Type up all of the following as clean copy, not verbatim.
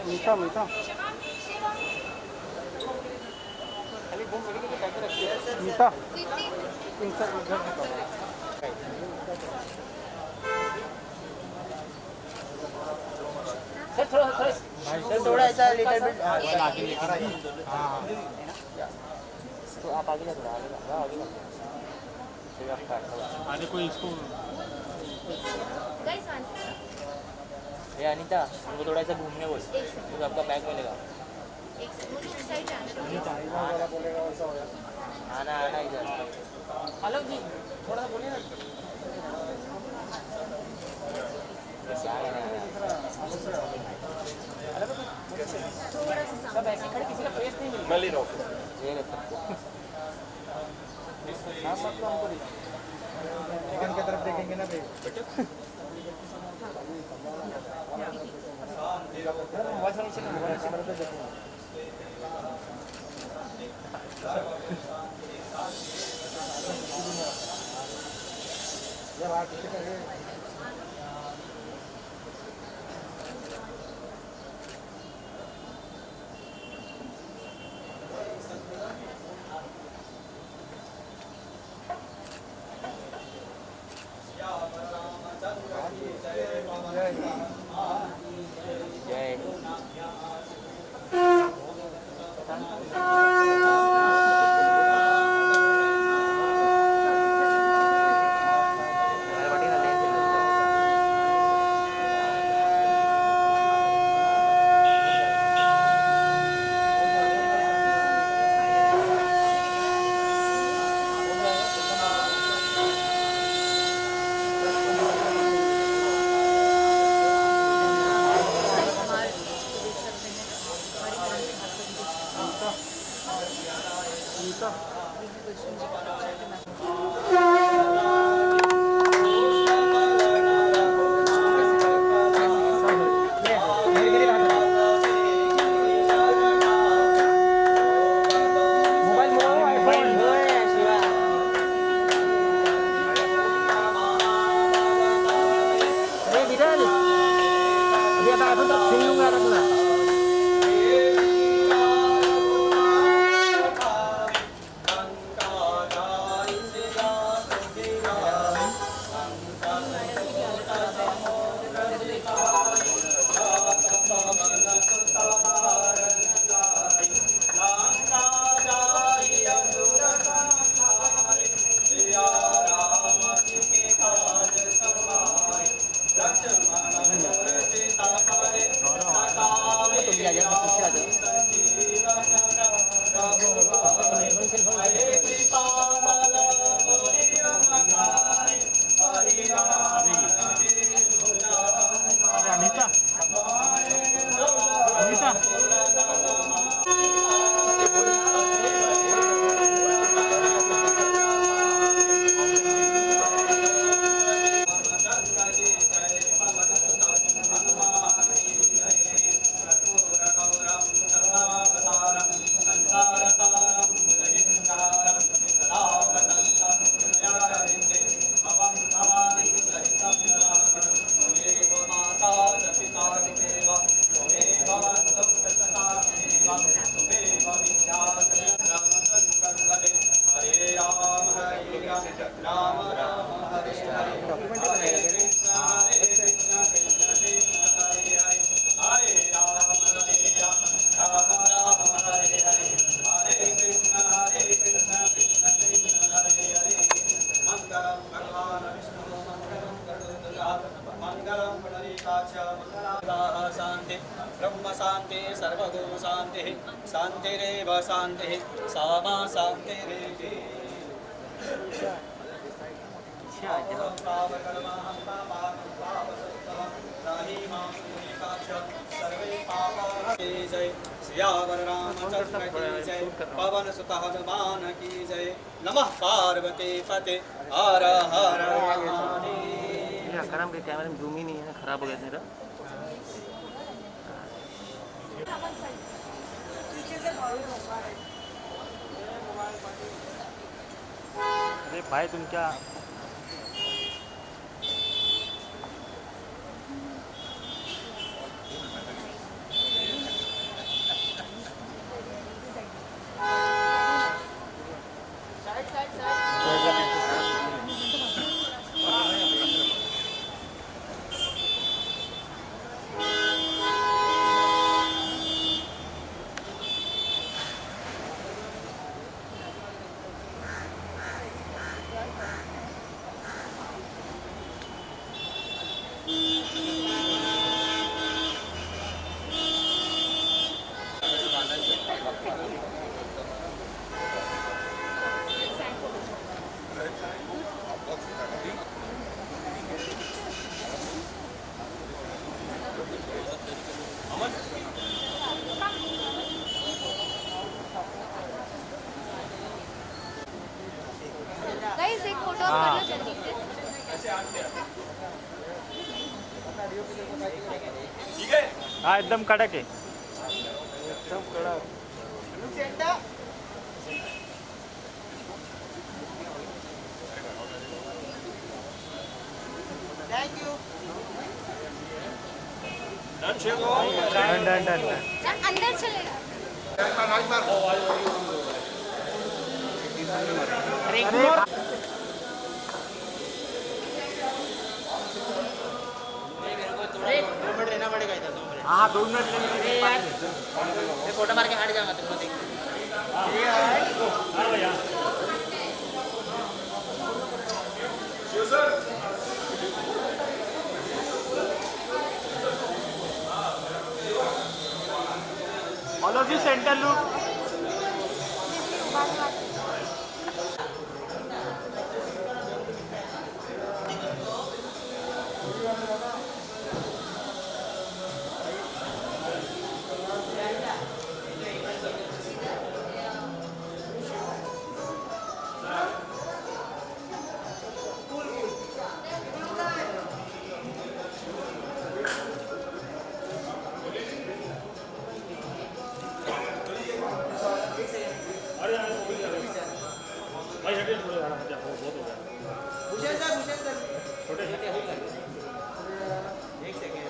मीठा मीठा मीठा सर थोड़ा ऐसा लिटिल बिट तो आप आगे थोड़ा आगे आगे कोई इसको ये अनीता उनको थोड़ा सा घूमने बोल तो आपका बैग मिलेगा आना आना इधर अलग जी थोड़ा सा बोलिए ना सब ऐसे खड़े किसी का फेस नहीं मिल मैं ले रहा हूँ ये चिकन की तरफ देखेंगे ना भाई ब्रह्म शांति सर्वगो शांति शांतिरेव शांति सामा शांतिरेति जय सियावर रामचंद्र की जय पवन सुत हनुमान की जय नमः पार्वती पते हर हर महादेव। खराब के कैमरे में जूम ही नहीं है, खराब हो गया मेरा। अरे भाई तुम क्या हाँ एकदम कड़क है. Done done done done. अंदर चलेगा. अरे 2 मिनट रहना पड़ेगा इधर 2 मिनट. हाँ 2 मिनट लेंगे. मैं फोटो मार के हट जाऊंगा तुमको देख. All of you center look.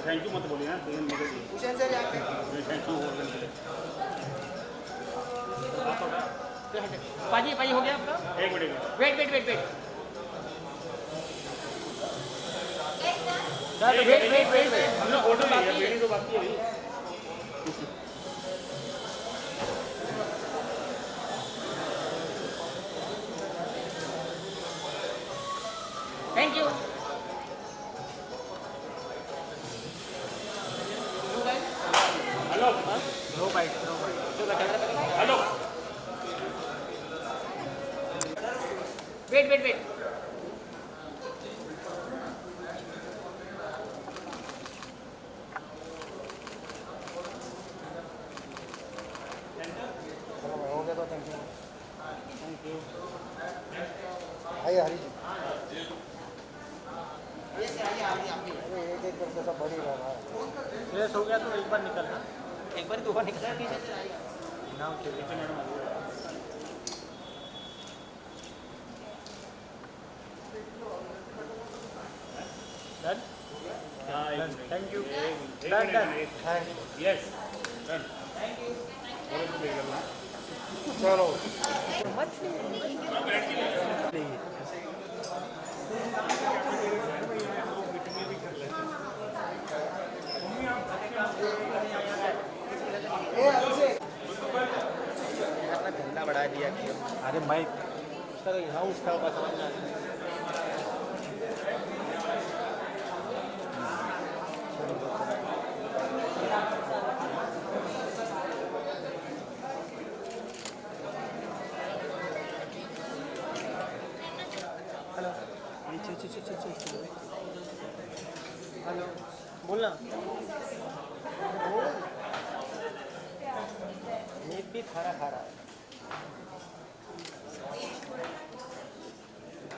Thank you मत बोलिए ना. Thank you. पाजी पाजी हो गया आपका. एक minute. Wait wait wait wait. Wait wait wait wait. हम लोग फोटो बाकी है. वीडियो तो बाकी है. Thank you. Hello. No bite no bite. Hello. Wait wait wait. हो गया तो थैंक यू. Thank you. आइए हरी जी. अरे एक एक करके सब बढ़ ही रहा है. फ्रेश हो गया तो एक बार निकलना. एक बार 2 बार निकला नीचे से. नाम चलिए madam. Done. Thank you. Done done. Yes. Done. Thank you. चलो. अपना धंधा बढ़ा दिया कि अरे मैं उसका तो यहाँ उसका होगा समझ में आता है. हेलो बोलना. मीट भी खारा खारा है.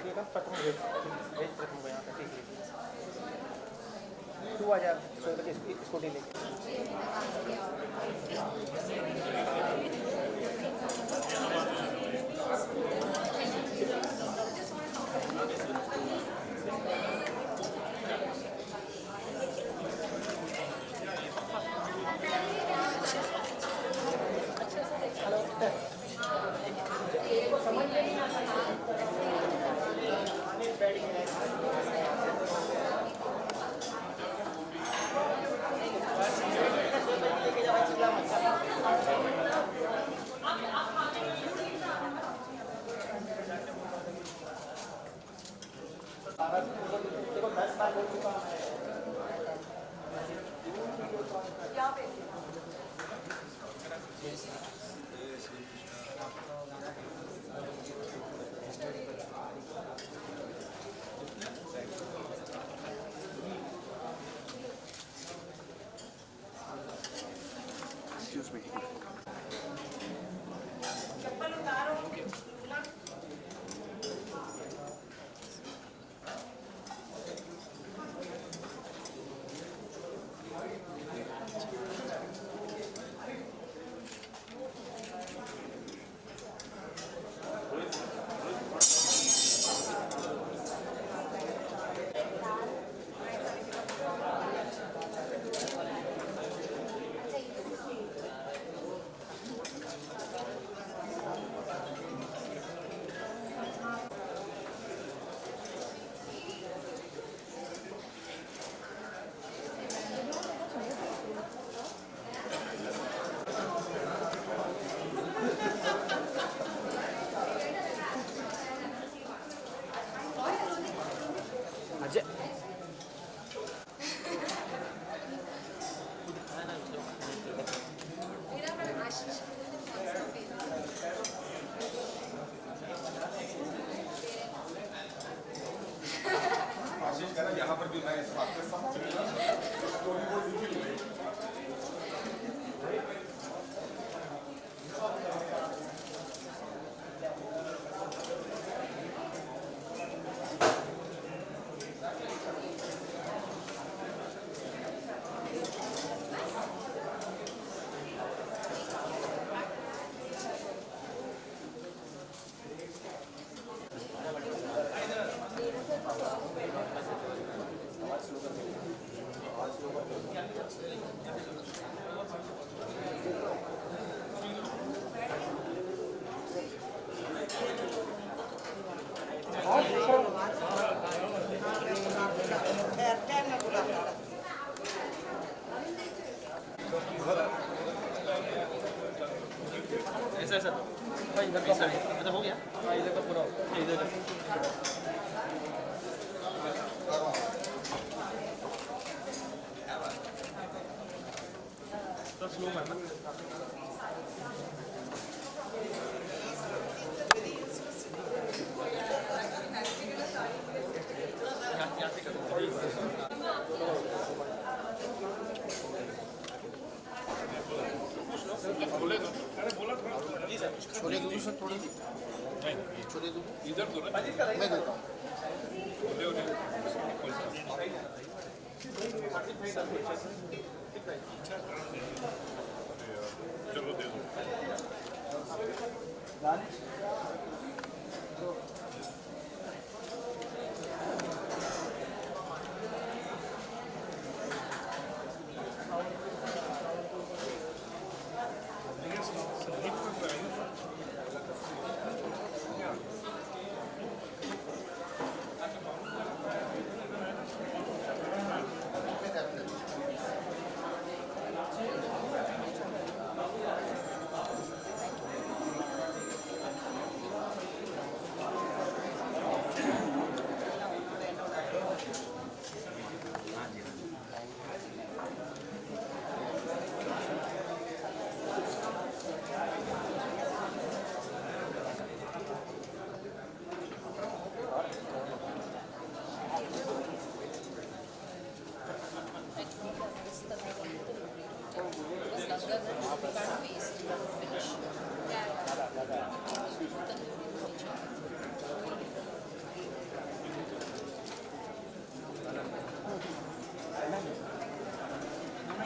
ये कब पटना भेज रखूँगा यहाँ पे. ठीक है तू आ जा 100 बजे स्कूटी लेके. ऐसा ऐसा तो इधर का मतलब हो गया। हाँ इधर का पूरा इधर तो स्लो करना। यहाँ से करो। छोले दूध से थोड़े छोले दूध इधर दो मैं देता हूँ। चलो दे दो।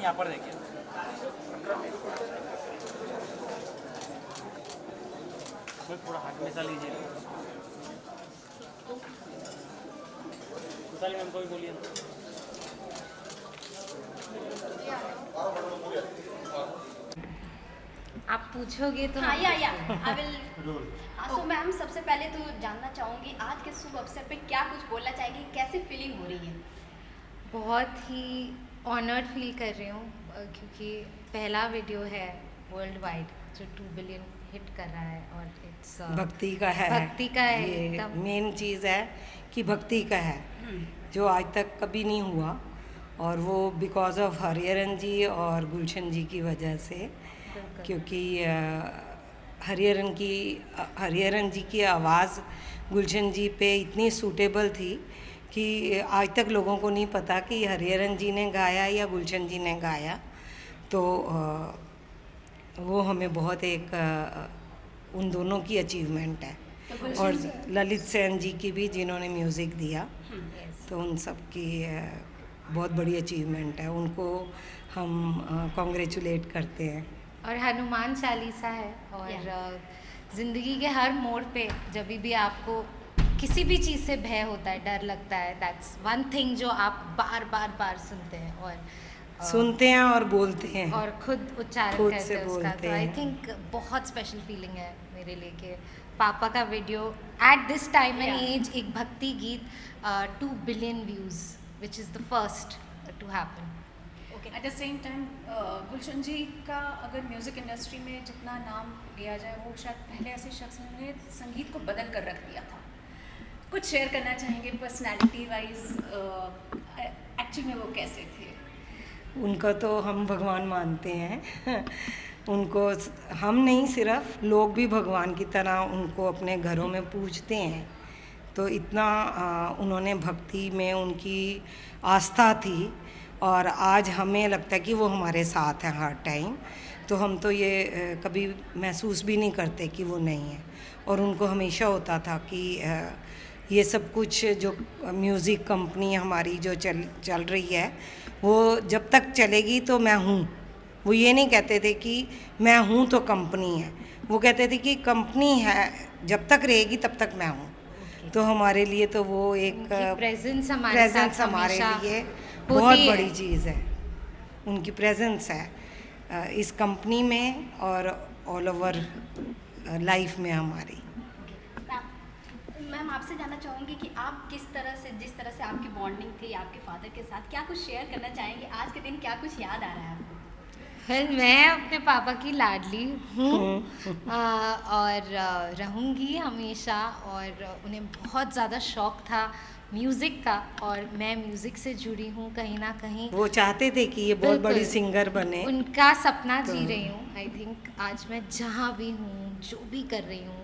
यहाँ पर देखिए थोड़ा हाथ में सा लीजिए। खुशाली मैम को भी बोलिए ना। आप पूछोगे तो हाँ या आई विल। सो मैम सबसे पहले तो जानना चाहूँगी आज के शुभ अवसर पे क्या कुछ बोलना चाहेंगी, कैसी फीलिंग हो रही है? बहुत ही ऑनर्ड फील कर रही हूँ क्योंकि पहला वीडियो है वर्ल्ड वाइड जो 2 बिलियन हिट कर रहा है और इट्स भक्ति का है। भक्ति का है ये एकदम। मेन चीज़ है कि भक्ति का है जो आज तक कभी नहीं हुआ और वो बिकॉज ऑफ हरिहरन जी और गुलशन जी की वजह से, क्योंकि हरिहरन जी की आवाज़ गुलशन जी पे इतनी सूटेबल थी कि आज तक लोगों को नहीं पता कि हरिहरन जी ने गाया या गुलशन जी ने गाया। तो वो हमें बहुत एक उन दोनों की अचीवमेंट है और ललित सेन जी की भी जिन्होंने म्यूज़िक दिया, तो उन सब की बहुत बड़ी अचीवमेंट है। उनको हम कॉन्ग्रेचुलेट करते हैं। और हनुमान चालीसा है और ज़िंदगी के हर मोड़ पे जब भी आपको किसी भी चीज़ से भय होता है, डर लगता है, दैट्स वन थिंग जो आप बार बार सुनते हैं और बोलते हैं और खुद उच्चारण खुद करते से हैं उसका। बोलते तो आई हैं। थिंक बहुत स्पेशल फीलिंग है मेरे लिए कि पापा का video at this time and age, एक भक्ति गीत 2 billion views which is the first to happen. At the same time Gulshan ji का अगर म्यूज़िक इंडस्ट्री में जितना नाम लिया जाए, वो शायद पहले ऐसे शख्स ने संगीत को बदल कर रख दिया था। कुछ शेयर करना चाहेंगे पर्सनैलिटी वाइज, एक्चुअली में वो कैसे थे? उनका तो हम भगवान मानते हैं उनको हम नहीं, सिर्फ लोग भी भगवान की तरह उनको अपने घरों में पूजते हैं। तो इतना उन्होंने भक्ति में उनकी आस्था थी और आज हमें लगता है कि वो हमारे साथ हैं हर टाइम। तो हम तो ये कभी महसूस भी नहीं करते कि वो नहीं है। और उनको हमेशा होता था कि ये सब कुछ जो म्यूज़िक कंपनी हमारी जो चल रही है वो जब तक चलेगी तो मैं हूँ। वो ये नहीं कहते थे कि मैं हूँ तो कंपनी है, वो कहते थे कि कंपनी है जब तक रहेगी तब तक मैं हूँ। तो हमारे लिए तो वो एक प्रेजेंस हमारे प्रेजेंस साथ हमारे हमेशा लिए होती बहुत है। बड़ी चीज़ है। उनकी प्रेजेंस है इस कंपनी में और ऑल ओवर लाइफ में हमारी। मैम आपसे जानना चाहूँगी कि आप किस तरह से, जिस तरह से आपकी बॉन्डिंग थी आपके फादर के साथ, क्या कुछ शेयर करना चाहेंगे? आज के दिन क्या कुछ याद आ रहा है आपको? वेल मैं अपने पापा की लाडली हूँ और रहूँगी हमेशा। और उन्हें बहुत ज़्यादा शौक़ था म्यूज़िक का और मैं म्यूज़िक से जुड़ी हूँ कहीं ना कहीं। वो चाहते थे कि ये बहुत बड़ी बिल्कुल। सिंगर बने। उनका सपना जी रही हूँ। आई थिंक आज मैं जहाँ भी हूँ, जो भी कर रही हूँ,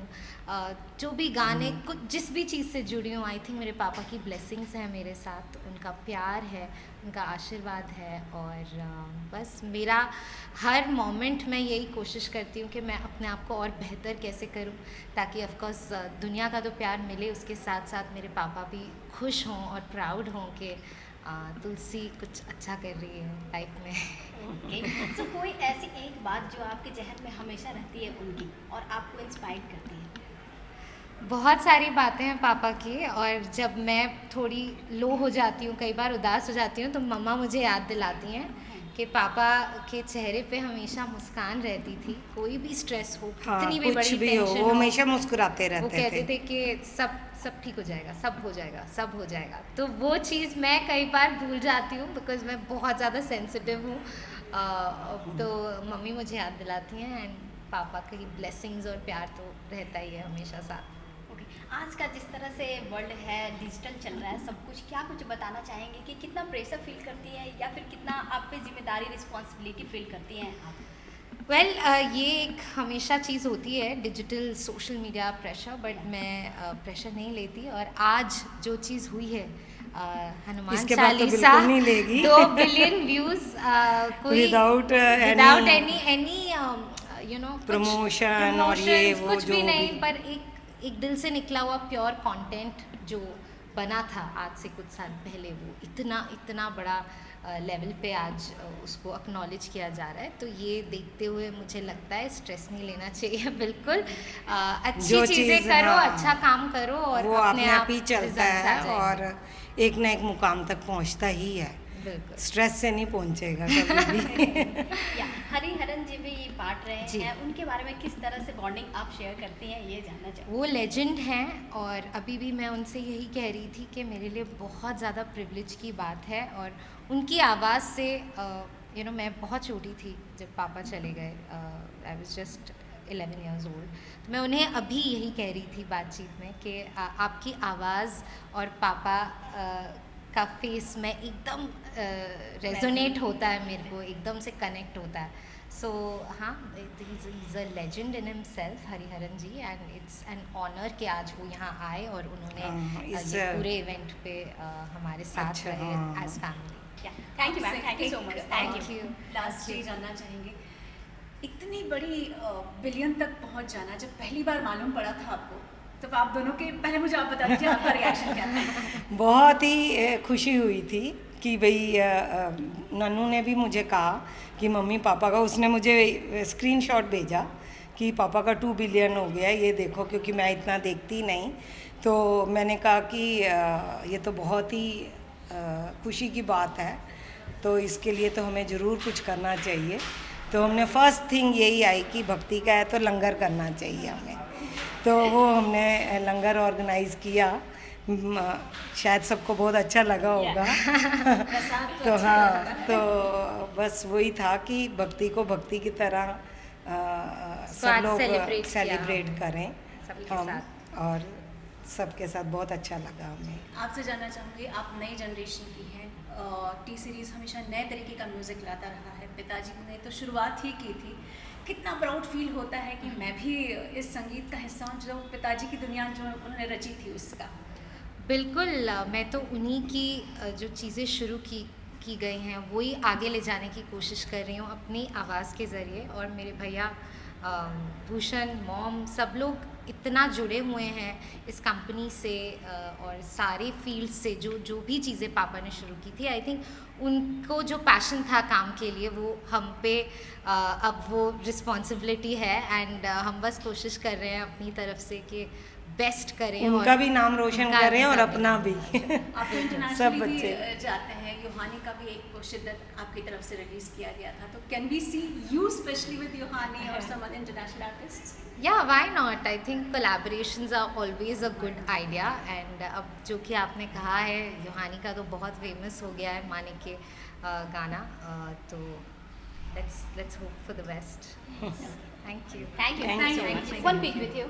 जो भी गाने कुछ जिस भी चीज़ से जुड़ी हूँ, आई थिंक मेरे पापा की ब्लेसिंग्स हैं मेरे साथ, उनका प्यार है, उनका आशीर्वाद है। और बस मेरा हर मोमेंट मैं यही कोशिश करती हूँ कि मैं अपने आप को और बेहतर कैसे करूँ ताकि ऑफकोर्स दुनिया का तो प्यार मिले, उसके साथ साथ मेरे पापा भी खुश हों और प्राउड हों कि तुलसी कुछ अच्छा कर रही है लाइफ में। तो कोई ऐसी एक बात जो आपके जहन में हमेशा रहती है उनकी और आपको इंस्पायर करती है? बहुत सारी बातें हैं पापा की, और जब मैं थोड़ी लो हो जाती हूँ, कई बार उदास हो जाती हूँ, तो मम्मा मुझे याद दिलाती हैं कि पापा के चेहरे पे हमेशा मुस्कान रहती थी। कोई भी स्ट्रेस हो, कितनी भी बड़ी भी हो, टेंशन वो हमेशा मुस्कुराते वो रहते कहते थे कि सब ठीक हो जाएगा, सब हो जाएगा, सब हो जाएगा। तो वो चीज़ मैं कई बार भूल जाती हूँ बिकॉज मैं बहुत ज़्यादा सेंसिटिव हूँ। तो मम्मी मुझे याद दिलाती हैं एंड पापा की ब्लेसिंग्स और प्यार तो रहता ही है हमेशा साथ। आज का जिस तरह से वर्ल्ड है, डिजिटल चल रहा है सब कुछ, क्या कुछ बताना चाहेंगे कि कितना प्रेशर फील करती हैं या फिर कितना आप पे जिम्मेदारी, रिस्पॉन्सिबिलिटी फील करती हैं आप? वेल ये एक हमेशा चीज़ होती है digital social media pressure, but मैं प्रेशर नहीं लेती। और आज जो चीज़ हुई है हनुमान चालीसा 2 बिलियन व्यूज़ कोई without any you know promotion और ये वो कुछ जो भी नहीं, पर एक दिल से निकला हुआ प्योर कंटेंट जो बना था आज से कुछ साल पहले, वो इतना बड़ा लेवल पे आज उसको एक्नॉलेज किया जा रहा है। तो ये देखते हुए मुझे लगता है स्ट्रेस नहीं लेना चाहिए बिल्कुल। अच्छी चीज़ें करो, अच्छा काम करो और वो अपने आप ही चलता है और एक ना एक मुकाम तक पहुंचता ही है। स्ट्रेस से नहीं पहुंचेगा कभी भी। हरिहरन जी भी पार्ट रहे हैं, उनके बारे में किस तरह से बॉन्डिंग आप शेयर करती हैं, ये जानना चाहूँगी। वो लेजेंड हैं और अभी भी मैं उनसे यही कह रही थी कि मेरे लिए बहुत ज़्यादा प्रिविलेज की बात है। और उनकी आवाज़ से यू नो मैं बहुत छोटी थी जब पापा चले गए, I was just 11 years old। तो मैं उन्हें अभी यही कह रही थी बातचीत में कि आपकी आवाज़ और पापा का फेस में एकदम रेजोनेट होता है, मेरे को एकदम से कनेक्ट होता है। सो हाँ, is a legend in himself Hariharan ji, and it's an honour कि आज वो यहाँ आए और उन्होंने ये पूरे इवेंट पे हमारे साथ रहे as family. Thank you ma'am, thank you so much. Thank you. Last चीज जानना चाहेंगे, इतनी बड़ी बिलियन तक पहुंच जाना जब पहली बार मालूम पड़ा था आपको, तब आप दोनों के, पहले मुझे आप बता दीजिए आपका रिएक्शन क्या था? बहुत ही खुशी हुई थी कि भाई नन्नू ने भी मुझे कहा कि मम्मी पापा का, उसने मुझे स्क्रीनशॉट भेजा कि पापा का 2 बिलियन हो गया, ये देखो, क्योंकि मैं इतना देखती नहीं। तो मैंने कहा कि ये तो बहुत ही खुशी की बात है, तो इसके लिए तो हमें ज़रूर कुछ करना चाहिए। तो हमने फर्स्ट थिंग यही आई कि भक्ति का है तो लंगर करना चाहिए हमें। तो वो हमने लंगर ऑर्गेनाइज़ किया, शायद सबको बहुत अच्छा लगा होगा। तो हाँ, तो बस वही था कि भक्ति को भक्ति की तरह सब लोग सेलिब्रेट करें हम, और सबके साथ बहुत अच्छा लगा हमें। आपसे जानना चाहूँगी, आप नई जनरेशन की हैं, टी सीरीज़ हमेशा नए तरीके का म्यूज़िक लाता रहा है, पिताजी ने तो शुरुआत ही की थी। कितना प्राउड फील होता है कि मैं भी इस संगीत का हिस्सा हूँ जो पिताजी की दुनिया जो उन्होंने रची थी उसका? बिल्कुल मैं तो उन्हीं की जो चीज़ें शुरू की गई हैं वही आगे ले जाने की कोशिश कर रही हूँ अपनी आवाज़ के ज़रिए। और मेरे भैया भूषण, मॉम, सब लोग इतना जुड़े हुए हैं इस कंपनी से और सारे फील्ड से, जो भी चीज़ें पापा ने शुरू की थी, आई थिंक उनको जो पैशन था काम के लिए वो हम पे अब वो रिस्पॉन्सिबिलिटी है। एंड हम बस कोशिश कर रहे हैं अपनी तरफ से कि बेस्ट करें, उनका भी नाम रोशन करें और अपना भी। आप सब इंटरनेशनली बच्चे भी जाते हैं। यूहानी का भी एक शिद्दत आपकी तरफ से रिलीज किया गया था, तो can we see you specially with Yohani और सम अदर इंटरनेशनल आर्टिस्ट्स? या why not, I think collaborations are always a good idea. And अब जो कि आपने कहा है यूहानी का तो बहुत फेमस हो गया है माने के गाना, तो let's hope for the best. Thank you. Thank you. Thank you. Thank you. One pic with you.